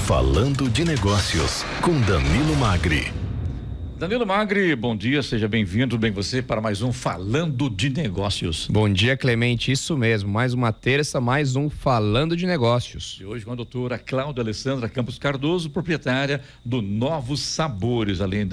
Falando de Negócios, com Danilo Magri. Danilo Magri, bom dia, seja bem-vindo, bem você, para mais um Falando de Negócios. Bom dia, Clemente, isso mesmo, mais uma terça, mais um Falando de Negócios. E hoje com a doutora Cláudia Alessandra Campos Cardoso, proprietária do Novos Sabores, além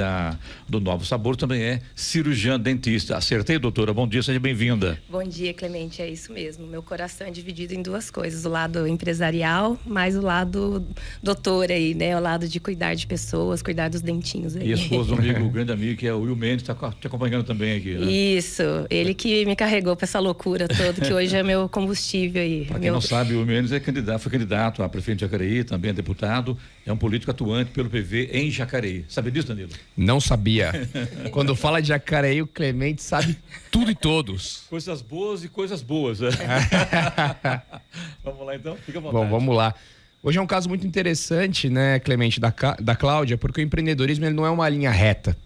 do Novos Sabores, também é cirurgiã dentista. Acertei, doutora? Bom dia, seja bem-vinda. Bom dia, Clemente, é isso mesmo, meu coração é dividido em duas coisas, o lado empresarial, mais o lado doutor aí, né, o lado de cuidar de pessoas, cuidar dos dentinhos aí. E a esposa do amigo, o grande amigo, que é o Will Mendes, está te acompanhando também aqui, né? Isso, ele que me carregou para essa loucura toda, que hoje é meu combustível aí. Para quem não sabe, o Will Mendes foi candidato a prefeito de Jacareí, também é deputado, é um político atuante pelo PV em Jacareí. Sabe disso, Danilo? Não sabia. Quando fala de Jacareí, o Clemente sabe tudo e todos. Coisas boas e coisas boas. Né? Vamos lá então, fica à vontade. Bom, vamos lá. Hoje é um caso muito interessante, né, Clemente, da Cláudia, porque o empreendedorismo ele não é uma linha reta.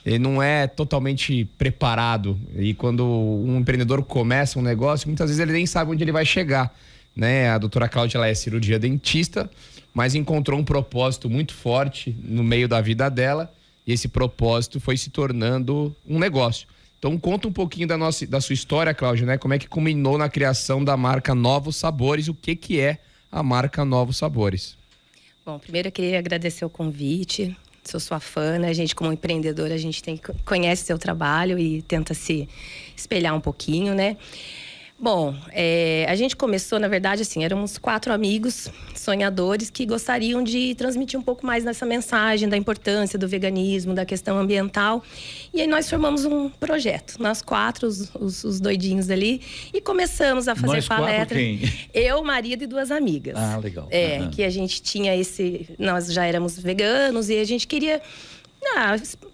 Ele não é totalmente preparado. E quando um empreendedor começa um negócio, muitas vezes ele nem sabe onde ele vai chegar, né? A doutora Cláudia, ela é cirurgia dentista, mas encontrou um propósito muito forte no meio da vida dela, e esse propósito foi se tornando um negócio. Então conta um pouquinho da sua história, Cláudia, né? Como é que culminou na criação da marca Novos Sabores, o que é a marca Novos Sabores? Bom, primeiro eu queria agradecer o convite, sou sua fã, né? A gente como empreendedora, a gente conhece seu trabalho e tenta se espelhar um pouquinho, né? Bom, a gente começou, na verdade, assim, éramos 4 amigos sonhadores que gostariam de transmitir um pouco mais dessa mensagem da importância do veganismo, da questão ambiental. E aí nós formamos um projeto, nós 4, os doidinhos ali, e começamos a fazer palestra. Quem? Eu, marido e 2 amigas. Ah, legal. Que a gente tinha nós já éramos veganos e a gente queria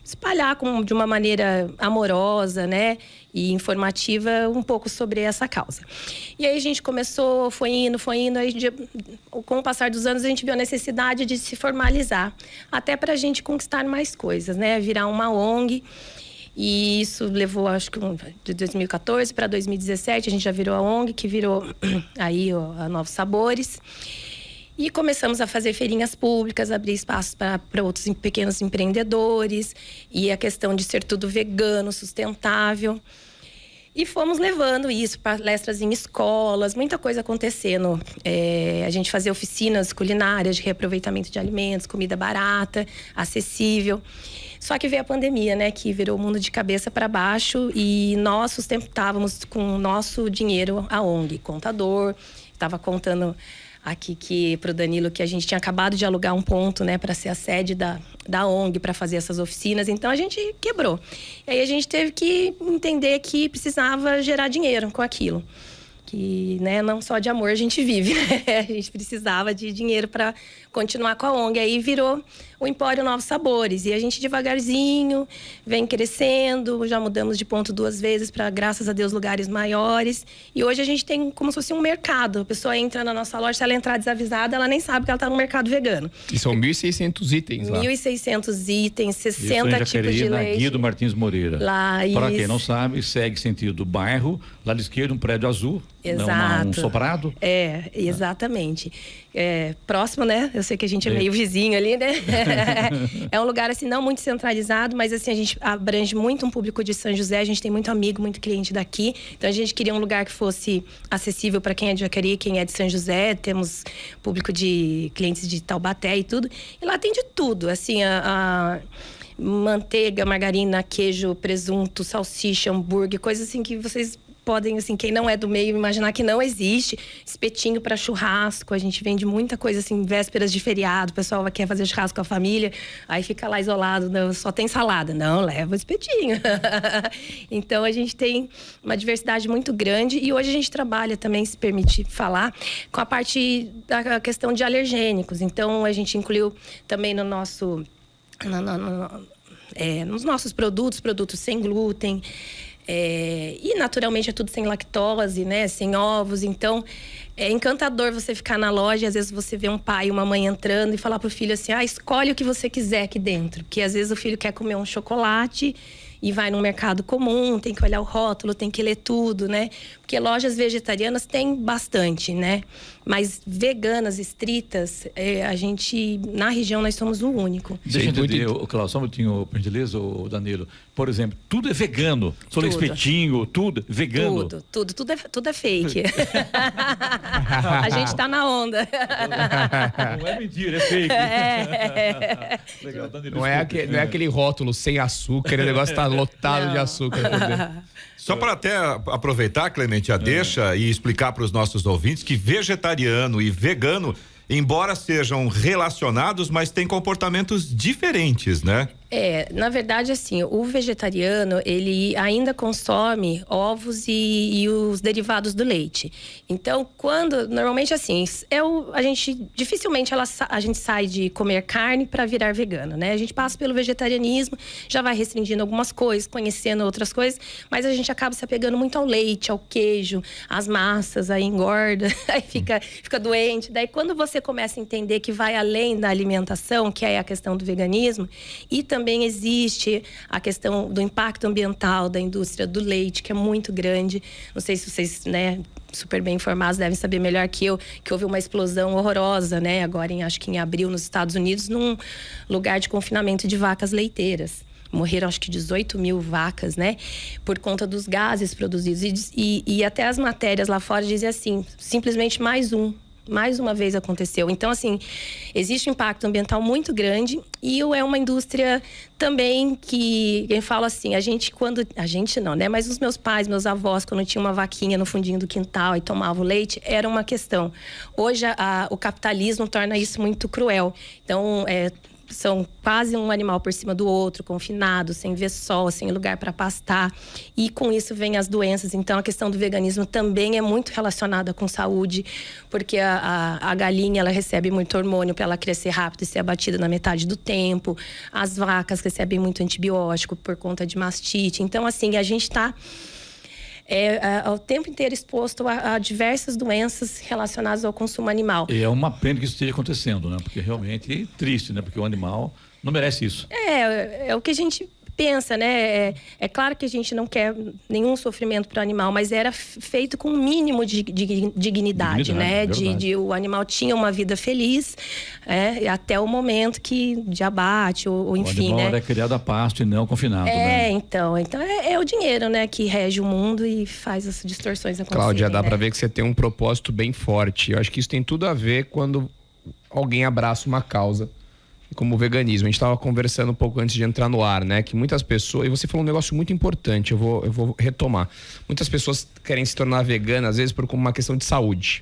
espalhar de uma maneira amorosa, né? E informativa um pouco sobre essa causa. E aí a gente começou, foi indo, aí com o passar dos anos a gente viu a necessidade de se formalizar, até para a gente conquistar mais coisas, né? Virar uma ONG. E isso levou, acho que de 2014 para 2017, a gente já virou a ONG, que virou aí a Novos Sabores. E começamos a fazer feirinhas públicas, abrir espaços para outros pequenos empreendedores. E a questão de ser tudo vegano, sustentável. E fomos levando isso, palestras em escolas, muita coisa acontecendo. A gente fazia oficinas culinárias de reaproveitamento de alimentos, comida barata, acessível. Só que veio a pandemia, né, que virou o mundo de cabeça para baixo. E nós sustentávamos com o nosso dinheiro a ONG. Contador, estava contando aqui para o Danilo que a gente tinha acabado de alugar um ponto, né, para ser a sede da ONG, para fazer essas oficinas. Então a gente quebrou. E aí a gente teve que entender que precisava gerar dinheiro com aquilo. Que, né, não só de amor a gente vive, né? A gente precisava de dinheiro para continuar com a ONG. Aí virou o Empório Novos Sabores. E a gente devagarzinho vem crescendo. Já mudamos de ponto 2 vezes para, graças a Deus, lugares maiores. E hoje a gente tem como se fosse um mercado. A pessoa entra na nossa loja, se ela entrar desavisada, ela nem sabe que ela está no mercado vegano. E são 1.600 itens lá. 1.600 itens, 60 tipos de na leite. Guia do Martins Moreira. Para quem não sabe, segue sentido do bairro, lá da esquerda, um prédio azul. Exato. Um sobrado? Exatamente. Próximo, né? Eu sei que a gente é meio vizinho ali, né? É um lugar, assim, não muito centralizado, mas, assim, a gente abrange muito um público de São José. A gente tem muito amigo, muito cliente daqui. Então, a gente queria um lugar que fosse acessível para quem é de Jacareí, quem é de São José. Temos público de clientes de Taubaté e tudo. E lá tem de tudo, assim, manteiga, margarina, queijo, presunto, salsicha, hambúrguer, coisas assim que vocês podem, assim, quem não é do meio, imaginar que não existe. Espetinho para churrasco, a gente vende muita coisa, assim, vésperas de feriado, o pessoal quer fazer churrasco com a família, aí fica lá isolado, não, só tem salada. Não, leva o espetinho. Então, a gente tem uma diversidade muito grande e hoje a gente trabalha também, se permite falar, com a parte da questão de alergênicos. Então, a gente incluiu também no nosso... nos nossos produtos sem glúten. E naturalmente é tudo sem lactose, né? Sem ovos. Então é encantador você ficar na loja e às vezes você vê um pai e uma mãe entrando e falar pro filho assim: escolhe o que você quiser aqui dentro. Porque às vezes o filho quer comer um chocolate e vai num mercado comum, tem que olhar o rótulo, tem que ler tudo, né? Porque lojas vegetarianas tem bastante, né? Mas veganas estritas, a gente, na região, nós somos o único. Deixa eu entender, Cláudio, só um minutinho, por gentileza, Danilo. Por exemplo, tudo é vegano. Só espetinho, tudo vegano. Tudo é fake. A gente tá na onda. Não é mentira, é fake. Legal, Danilo, não é aquele rótulo sem açúcar, o negócio tá lotado de açúcar. Só para até aproveitar, Clemente, a deixa e explicar para os nossos ouvintes que vegetariano e vegano, embora sejam relacionados, mas têm comportamentos diferentes, né? Na verdade, assim, o vegetariano, ele ainda consome ovos e os derivados do leite. Então, normalmente, assim, dificilmente a gente sai de comer carne para virar vegano, né? A gente passa pelo vegetarianismo, já vai restringindo algumas coisas, conhecendo outras coisas, mas a gente acaba se apegando muito ao leite, ao queijo, às massas, aí engorda, aí fica doente. Daí, quando você começa a entender que vai além da alimentação, que é a questão do veganismo, e também existe a questão do impacto ambiental da indústria do leite, que é muito grande. Não sei se vocês, né, super bem informados, devem saber melhor que eu, que houve uma explosão horrorosa, né, agora acho que em abril, nos Estados Unidos, num lugar de confinamento de vacas leiteiras. Morreram, acho que 18 mil vacas, né? Por conta dos gases produzidos. E até as matérias lá fora dizem assim, simplesmente mais uma vez aconteceu. Então, assim, existe um impacto ambiental muito grande e é uma indústria também que, eu falo assim, a gente não, né? Mas os meus pais, meus avós, quando tinha uma vaquinha no fundinho do quintal e tomava o leite, era uma questão. Hoje, o capitalismo torna isso muito cruel. Então, são quase um animal por cima do outro, confinado, sem ver sol, sem lugar para pastar. E com isso vem as doenças. Então, a questão do veganismo também é muito relacionada com saúde, porque a galinha, ela recebe muito hormônio para ela crescer rápido e ser abatida na metade do tempo. As vacas recebem muito antibiótico por conta de mastite. Então, assim, a gente está o tempo inteiro exposto a diversas doenças relacionadas ao consumo animal. E é uma pena que isso esteja acontecendo, né? Porque realmente é triste, né? Porque o animal não merece isso. É o que a gente pensa, né? É claro que a gente não quer nenhum sofrimento para o animal, mas era feito com um mínimo de dignidade, né? O animal tinha uma vida feliz, até o momento de abate, ou enfim, o animal, né? É criado a pasto e não confinado, né? Então é o dinheiro, né? Que rege o mundo e faz as distorções acontecerem. Cláudia, dá né? para ver que você tem um propósito bem forte. Eu acho que isso tem tudo a ver quando alguém abraça uma causa, como o veganismo. A gente estava conversando um pouco antes de entrar no ar, né? Que muitas pessoas... E você falou um negócio muito importante, eu vou retomar. Muitas pessoas querem se tornar veganas, às vezes, por uma questão de saúde.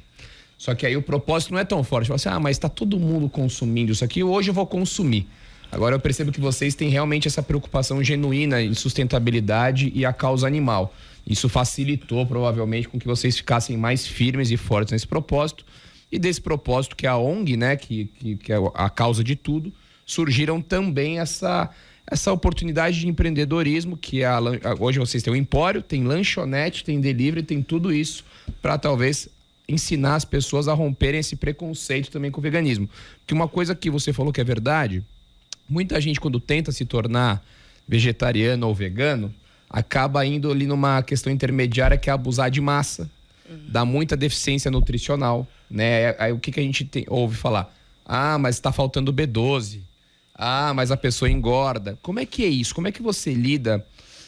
Só que aí o propósito não é tão forte. Você fala assim, mas está todo mundo consumindo isso aqui, hoje eu vou consumir. Agora eu percebo que vocês têm realmente essa preocupação genuína em sustentabilidade e a causa animal. Isso facilitou, provavelmente, com que vocês ficassem mais firmes e fortes nesse propósito. E desse propósito que é a ONG, né, que é a causa de tudo, surgiram também essa oportunidade de empreendedorismo, que hoje vocês têm o empório, tem lanchonete, tem delivery, tem tudo isso para talvez ensinar as pessoas a romperem esse preconceito também com o veganismo. Porque uma coisa que você falou que é verdade, muita gente quando tenta se tornar vegetariano ou vegano, acaba indo ali numa questão intermediária que é abusar de massa, dá muita deficiência nutricional, né? Aí o que a gente ouve falar? Mas está faltando B12. Mas a pessoa engorda. Como é que é isso? Como é que você lida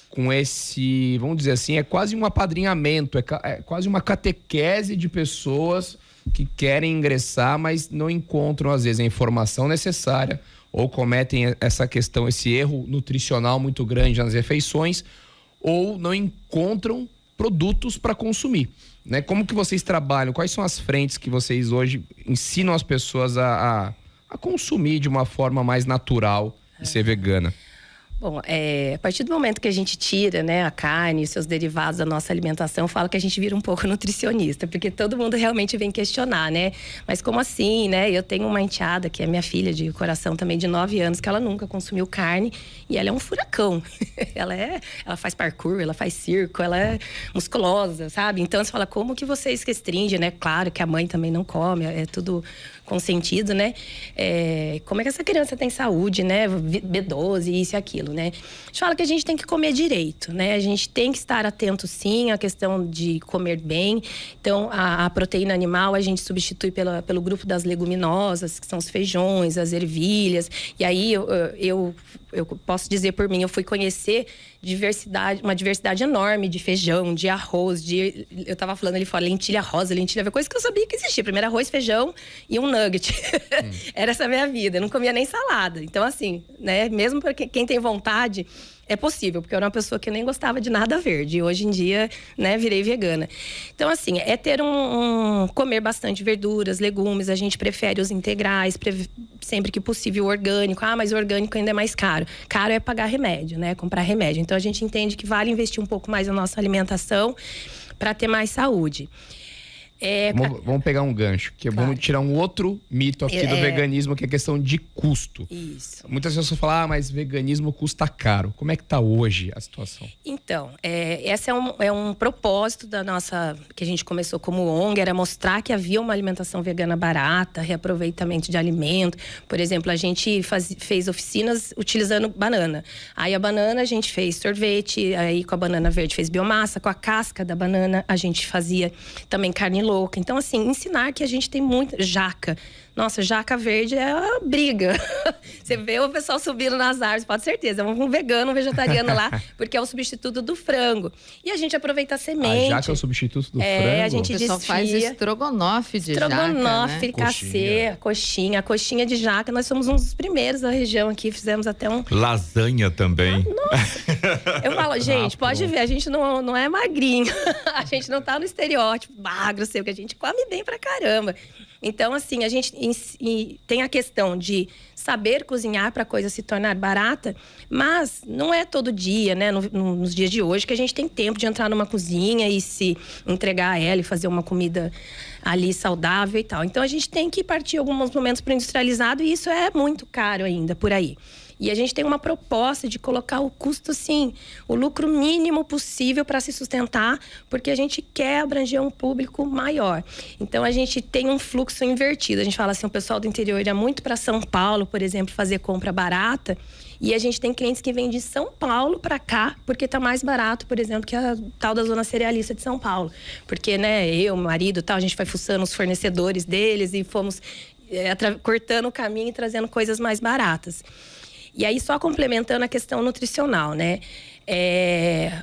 com esse, vamos dizer assim, é quase um apadrinhamento, é quase uma catequese de pessoas que querem ingressar, mas não encontram, às vezes, a informação necessária ou cometem essa questão, esse erro nutricional muito grande nas refeições ou não encontram produtos para consumir, né? Como que vocês trabalham? Quais são as frentes que vocês hoje ensinam as pessoas a consumir de uma forma mais natural e ser vegana? Bom, a partir do momento que a gente tira, né, a carne e seus derivados da nossa alimentação, falo que a gente vira um pouco nutricionista, porque todo mundo realmente vem questionar, né? Mas como assim, né? Eu tenho uma enteada, que é minha filha de coração também, de 9 anos, que ela nunca consumiu carne e ela é um furacão. Ela faz parkour, ela faz circo, ela é musculosa, sabe? Então você fala, como que vocês restringem, né? Claro que a mãe também não come, é tudo consentido, né? Como é que essa criança tem saúde, né? B12, isso e aquilo, né? A gente fala que a gente tem que comer direito, né? A gente tem que estar atento, sim, à questão de comer bem. Então, a proteína animal a gente substitui pelo grupo das leguminosas, que são os feijões, as ervilhas. E aí, eu posso dizer por mim, eu fui conhecer uma diversidade enorme de feijão, de arroz, eu tava falando ali fora, lentilha rosa, lentilha verde, coisa que eu sabia que existia. Primeiro arroz, feijão e um nugget. Era essa a minha vida, eu não comia nem salada. Então, assim, né, mesmo para quem tem vontade, é possível, porque eu era uma pessoa que nem gostava de nada verde. E hoje em dia, né, virei vegana. Então, assim, é ter comer bastante verduras, legumes. A gente prefere os integrais, sempre que possível o orgânico. Mas o orgânico ainda é mais caro. Caro é pagar remédio, né? Comprar remédio. Então, a gente entende que vale investir um pouco mais na nossa alimentação para ter mais saúde. Vamos pegar um gancho, que claro. Vamos tirar um outro mito aqui do veganismo, que é a questão de custo. Isso. Muitas pessoas falam, mas veganismo custa caro. Como é que tá hoje a situação? Então, esse é um propósito da nossa, que a gente começou como ONG, era mostrar que havia uma alimentação vegana barata, reaproveitamento de alimento. Por exemplo, a gente fez oficinas utilizando banana. Aí a banana a gente fez sorvete, aí com a banana verde fez biomassa, com a casca da banana a gente fazia também carne louca. Então, assim, ensinar que a gente tem muita jaca. Nossa, jaca verde é uma briga. Você vê o pessoal subindo nas árvores, pode ter certeza. É um vegano, um vegetariano lá, porque é o substituto do frango. E a gente aproveita a semente. A jaca é o substituto do frango? A gente desfia. O pessoal faz estrogonofe de jaca, né? Fricassê, coxinha. A coxinha de jaca, nós somos um dos primeiros da região aqui. Fizemos até lasanha também. Nossa. Eu falo, gente, pode ver, a gente não é magrinho. A gente não tá no estereótipo magro, sei o que, a gente come bem pra caramba. Então, assim, a gente tem a questão de saber cozinhar para a coisa se tornar barata, mas não é todo dia, né? Nos dias de hoje que a gente tem tempo de entrar numa cozinha e se entregar a ela e fazer uma comida ali saudável e tal. Então, a gente tem que partir alguns momentos para o industrializado e isso é muito caro ainda por aí. E a gente tem uma proposta de colocar o custo, assim, o lucro mínimo possível para se sustentar, porque a gente quer abranger um público maior. Então, a gente tem um fluxo invertido. A gente fala assim, o pessoal do interior ia muito para São Paulo, por exemplo, fazer compra barata. E a gente tem clientes que vêm de São Paulo para cá, porque tá mais barato, por exemplo, que a tal da zona cerealista de São Paulo. Porque, né, eu, meu marido, tal, a gente vai fuçando os fornecedores deles e fomos cortando o caminho e trazendo coisas mais baratas. E aí, só complementando a questão nutricional, né?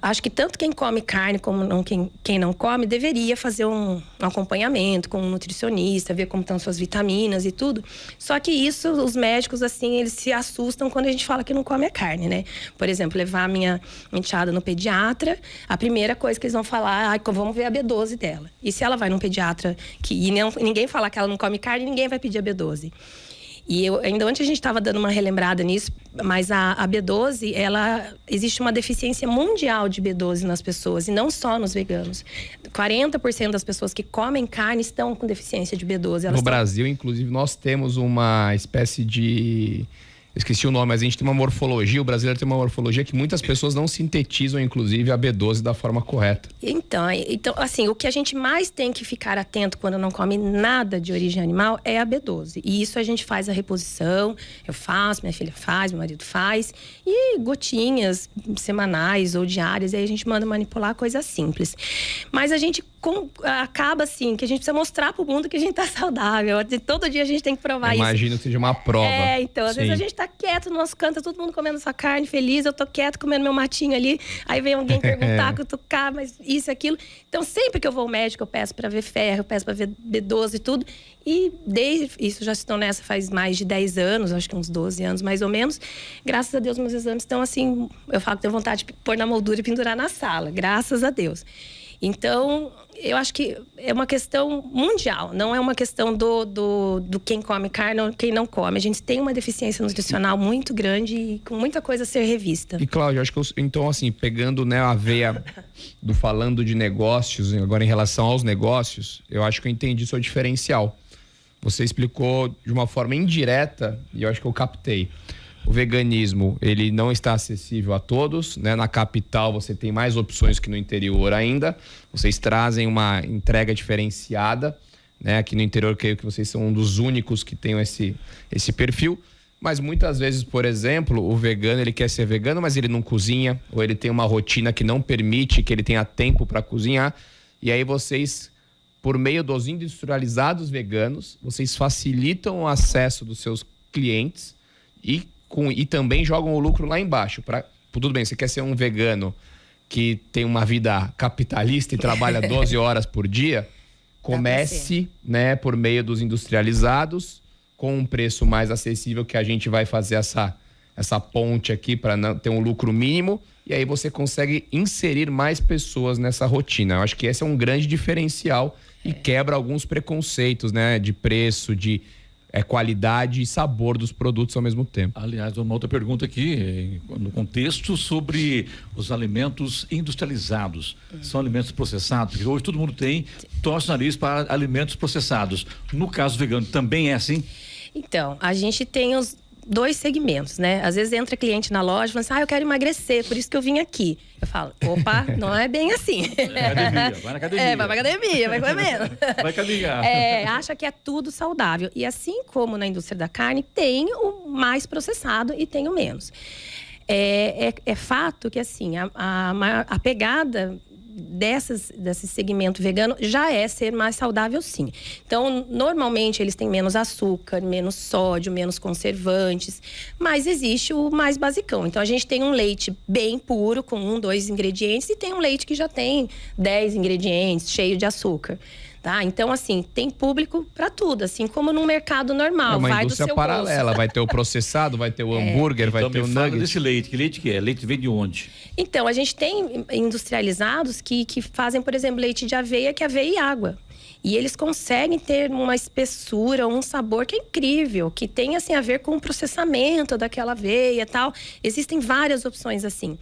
Acho que tanto quem come carne como quem não come deveria fazer um acompanhamento com um nutricionista, ver como estão suas vitaminas e tudo. Só que isso, os médicos, assim, eles se assustam quando a gente fala que não come a carne, né? Por exemplo, levar a minha enteada no pediatra, a primeira coisa que eles vão falar, vamos ver a B12 dela. E se ela vai num pediatra e ninguém falar que ela não come carne, ninguém vai pedir a B12. E ainda ontem a gente estava dando uma relembrada nisso, mas a B12, existe uma deficiência mundial de B12 nas pessoas, e não só nos veganos. 40% das pessoas que comem carne estão com deficiência de B12. No Brasil, inclusive, nós temos uma espécie de... Eu esqueci o nome, mas a gente tem uma morfologia, o brasileiro tem uma morfologia que muitas pessoas não sintetizam, inclusive, a B12 da forma correta. Então, assim, o que a gente mais tem que ficar atento quando não come nada de origem animal é a B12. E isso a gente faz a reposição, eu faço, minha filha faz, meu marido faz. E gotinhas semanais ou diárias, aí a gente manda manipular, coisa simples. Mas a gente acaba assim, que a gente precisa mostrar pro mundo que a gente tá saudável. Todo dia a gente tem que provar isso. Imagino que seja uma prova. Então, às vezes a gente tá quieto no nosso canto, todo mundo comendo sua carne, feliz, eu tô quieto comendo meu matinho ali, aí vem alguém perguntar, cutucar, mas isso, aquilo. Então, sempre que eu vou ao médico, eu peço pra ver ferro, eu peço pra ver B12 e tudo. E isso, já estou nessa faz mais de 10 anos, acho que uns 12 anos mais ou menos. Graças a Deus, meus exames estão assim, eu falo que tenho vontade de pôr na moldura e pendurar na sala, graças a Deus. Então, eu acho que é uma questão mundial, não é uma questão do quem come carne ou quem não come. A gente tem uma deficiência nutricional muito grande e com muita coisa a ser revista. E, Cláudia, acho que então, assim, pegando, né, a veia do falando de negócios, agora em relação aos negócios, eu acho que eu entendi seu diferencial. Você explicou de uma forma indireta e eu acho que eu captei. O veganismo, ele não está acessível a todos, né? Na capital você tem mais opções que no interior ainda. Vocês trazem uma entrega diferenciada, né? Aqui no interior, creio que vocês são um dos únicos que tem esse perfil. Mas muitas vezes, por exemplo, o vegano, ele quer ser vegano, mas ele não cozinha, ou ele tem uma rotina que não permite que ele tenha tempo para cozinhar. E aí vocês, por meio dos industrializados veganos, vocês facilitam o acesso dos seus clientes e também jogam o lucro lá embaixo. Tudo bem, você quer ser um vegano que tem uma vida capitalista e trabalha 12 horas por dia? Comece, né, por meio dos industrializados, com um preço mais acessível, que a gente vai fazer essa ponte aqui para ter um lucro mínimo, e aí você consegue inserir mais pessoas nessa rotina. Eu acho que esse é um grande diferencial e quebra alguns preconceitos, né, de preço, de qualidade e sabor dos produtos ao mesmo tempo. Aliás, uma outra pergunta aqui, no contexto sobre os alimentos industrializados. São alimentos processados? Porque hoje todo mundo torce o nariz para alimentos processados. No caso vegano, também é assim? Então, a gente tem os 2 segmentos, né? Às vezes entra cliente na loja e fala assim, eu quero emagrecer, por isso que eu vim aqui. Eu falo, opa, não é bem assim. Vai na academia. Vai pra academia, vai comendo. Vai caminhar. Acha que é tudo saudável. E assim como na indústria da carne, tem o mais processado e tem o menos. É fato que, assim, a pegada desse segmento vegano já é ser mais saudável, sim. Então, normalmente, eles têm menos açúcar, menos sódio, menos conservantes, mas existe o mais basicão. Então, a gente tem um leite bem puro, com 1, 2 ingredientes, e tem um leite que já tem 10 ingredientes, cheio de açúcar. Tá? Então, assim, tem público para tudo, assim como num mercado normal. É uma vai indústria do seu paralela, bolso. Vai ter o processado, vai ter o hambúrguer, vai ter o nugget. Desse leite, que leite que é? Leite vem de onde? Então, a gente tem industrializados que fazem, por exemplo, leite de aveia, que é aveia e água. E eles conseguem ter uma espessura, um sabor que é incrível, que tem, assim, a ver com o processamento daquela aveia e tal. Existem várias opções assim.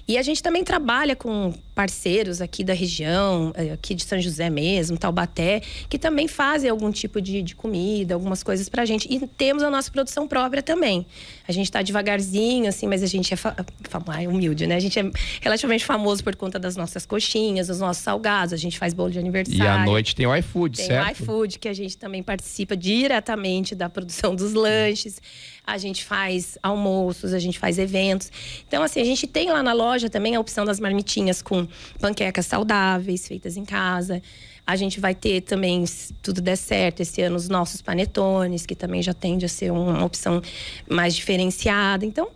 E a gente também trabalha com parceiros aqui da região, aqui de São José mesmo, Taubaté, que também fazem algum tipo de comida, algumas coisas pra gente. E temos a nossa produção própria também. A gente tá devagarzinho, assim, mas a gente é humilde, né? A gente é relativamente famoso por conta das nossas coxinhas, dos nossos salgados. A gente faz bolo de aniversário. E à noite tem o iFood, certo? Tem o iFood, que a gente também participa diretamente da produção dos lanches. A gente faz almoços, a gente faz eventos. Então, assim, a gente tem lá na loja também a opção das marmitinhas com panquecas saudáveis, feitas em casa. A gente vai ter também, se tudo der certo, esse ano os nossos panetones, que também já tende a ser uma opção mais diferenciada. Então,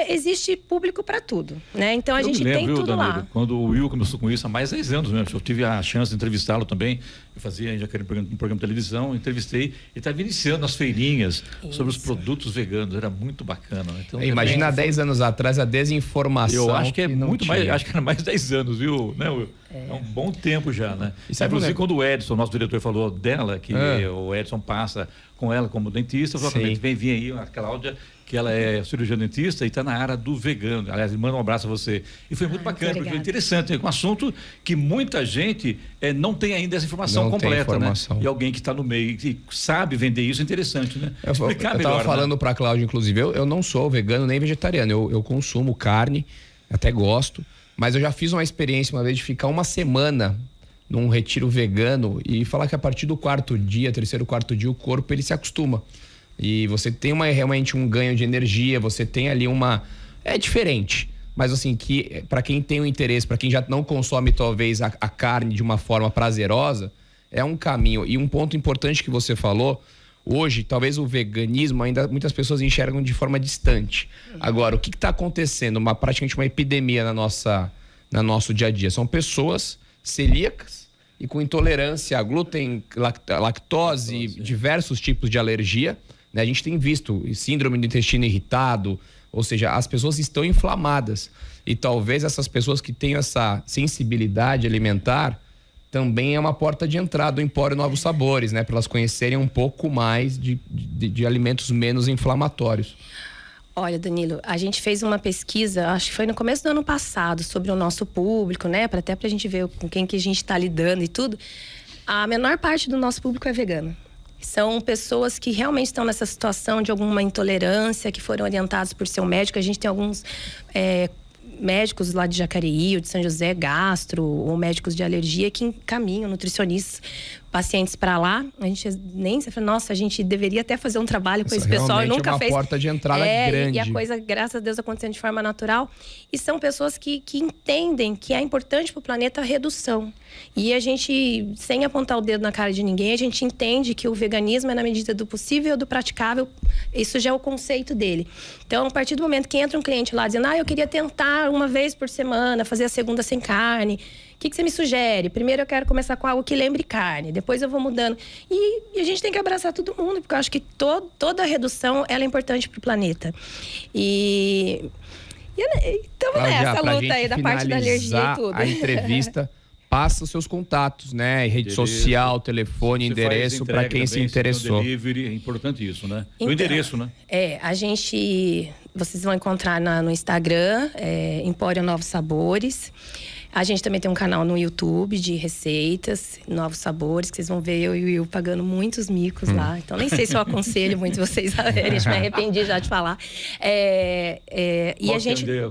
existe público para tudo, né? Então, a gente tem tudo Danilo, lá. Quando o Will começou com isso há mais de 10 anos mesmo, eu tive a chance de entrevistá-lo também. Eu fazia já aquele programa de televisão, entrevistei. Ele estava iniciando as feirinhas sobre os produtos veganos, era muito bacana. Né? Então, imagina há 10 anos atrás a desinformação. Eu acho que é muito tinha. mais, acho que era mais de 10 anos, viu? Né, Will? É um bom tempo já, né? Inclusive, quando o Edson, nosso diretor, falou dela, que o Edson passa com ela como dentista, falou, vem aí a Cláudia, que ela é cirurgiã dentista e está na área do vegano. Aliás, manda um abraço a você. E foi muito bacana, porque foi interessante. É um assunto que muita gente não tem ainda essa informação completa, né? E alguém que está no meio, que sabe vender isso, é interessante, né? Eu estava falando para a Cláudia, inclusive, eu não sou vegano nem vegetariano. Eu consumo carne, até gosto. Mas eu já fiz uma experiência uma vez de ficar uma semana num retiro vegano e falar que a partir do 4º dia, 3º, 4º dia, o corpo ele se acostuma. E você tem realmente um ganho de energia, você tem ali é diferente. Mas assim, que para quem tem um interesse, para quem já não consome talvez a carne de uma forma prazerosa, é um caminho. E um ponto importante que você falou, hoje, talvez o veganismo ainda muitas pessoas enxergam de forma distante. Agora, o que está acontecendo? Praticamente uma epidemia no nosso dia a dia. São pessoas celíacas e com intolerância a glúten, lactose, diversos tipos de alergia. A gente tem visto síndrome do intestino irritado, ou seja, as pessoas estão inflamadas. E talvez essas pessoas que têm essa sensibilidade alimentar também é uma porta de entrada do Empório Novos Sabores, né? Para elas conhecerem um pouco mais de alimentos menos inflamatórios. Olha, Danilo, a gente fez uma pesquisa, acho que foi no começo do ano passado, sobre o nosso público, né? Até pra gente ver com quem que a gente está lidando e tudo. A menor parte do nosso público é vegano. São pessoas que realmente estão nessa situação de alguma intolerância, que foram orientados por seu médico. A gente tem alguns médicos lá de Jacareí, ou de São José, gastro, ou médicos de alergia, que encaminham nutricionistas pacientes para lá. A gente nem fala, nossa, a gente deveria até fazer um trabalho com esse pessoal. Nunca fez. É uma porta de entrada grande. E a coisa, graças a Deus, acontecendo de forma natural. E são pessoas que entendem que é importante para o planeta a redução. E a gente, sem apontar o dedo na cara de ninguém, a gente entende que o veganismo é na medida do possível, do praticável. Isso já é o conceito dele. Então, a partir do momento que entra um cliente lá dizendo, eu queria tentar uma vez por semana, fazer a segunda sem carne, o que você me sugere? Primeiro eu quero começar com algo que lembre carne, depois eu vou mudando. E a gente tem que abraçar todo mundo, porque eu acho que toda a redução ela é importante para o planeta. E estamos nessa luta aí da parte da alergia e tudo. A entrevista, passa os seus contatos, né? Rede social, telefone, endereço, para quem se interessou. Delivery, é importante isso, né? Então, o endereço, né? Vocês vão encontrar no Instagram, Empório Novos Sabores. A gente também tem um canal no YouTube de receitas, Novos Sabores, que vocês vão ver eu e o Will pagando muitos micos lá. Então, nem sei se eu aconselho muito vocês a verem, me arrependi já de falar.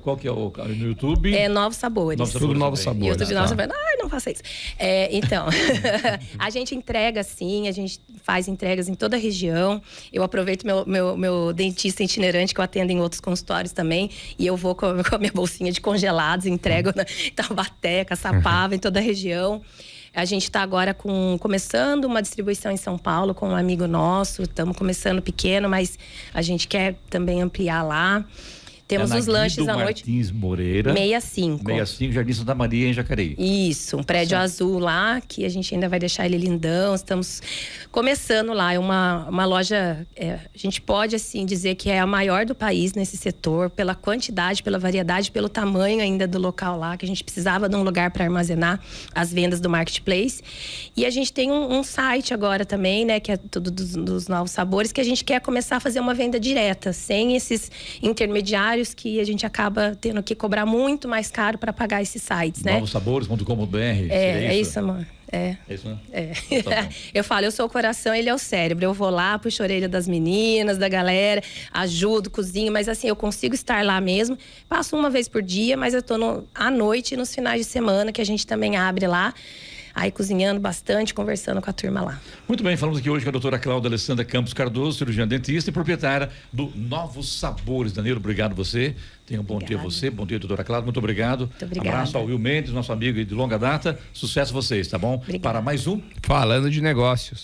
Qual que é o no YouTube? Novos Sabores. Novos Sabores. YouTube Novos Sabores. Não faça isso. Então, a gente entrega sim, a gente faz entregas em toda a região. Eu aproveito meu dentista itinerante, que eu atendo em outros consultórios também, e eu vou com a minha bolsinha de congelados, entrego na Taubaté, Caçapava, em toda a região. A gente está agora começando uma distribuição em São Paulo com um amigo nosso. Estamos começando pequeno, mas a gente quer também ampliar lá. Temos os lanches à noite. Martins Moreira. 65. 65, Jardim Santa Maria, em Jacareí. Isso, um prédio azul lá, que a gente ainda vai deixar ele lindão. Estamos começando lá. É uma loja, a gente pode, assim, dizer que é a maior do país nesse setor, pela quantidade, pela variedade, pelo tamanho ainda do local lá, que a gente precisava de um lugar para armazenar as vendas do Marketplace. E a gente tem um site agora também, né, que é tudo dos Novos Sabores, que a gente quer começar a fazer uma venda direta, sem esses intermediários que a gente acaba tendo que cobrar muito mais caro para pagar esses sites, né? Novosabores.com.br. É isso, amor. É isso, né? Tá. Eu falo, eu sou o coração, ele é o cérebro. Eu vou lá, puxo a orelha das meninas, da galera, ajudo, cozinho, mas assim, eu consigo estar lá mesmo. Passo uma vez por dia, mas eu tô à noite e nos finais de semana, que a gente também abre lá. Aí cozinhando bastante, conversando com a turma lá. Muito bem, falamos aqui hoje com a doutora Cláudia Alessandra Campos Cardoso, cirurgiã dentista e proprietária do Novos Sabores. Danilo, obrigado você. Tenha um bom dia a você. Bom dia, doutora Cláudia. Muito obrigado. Muito obrigada. Abraço ao Will Mendes, nosso amigo de longa data. Sucesso a vocês, tá bom? Obrigada. Para mais um Falando de Negócios.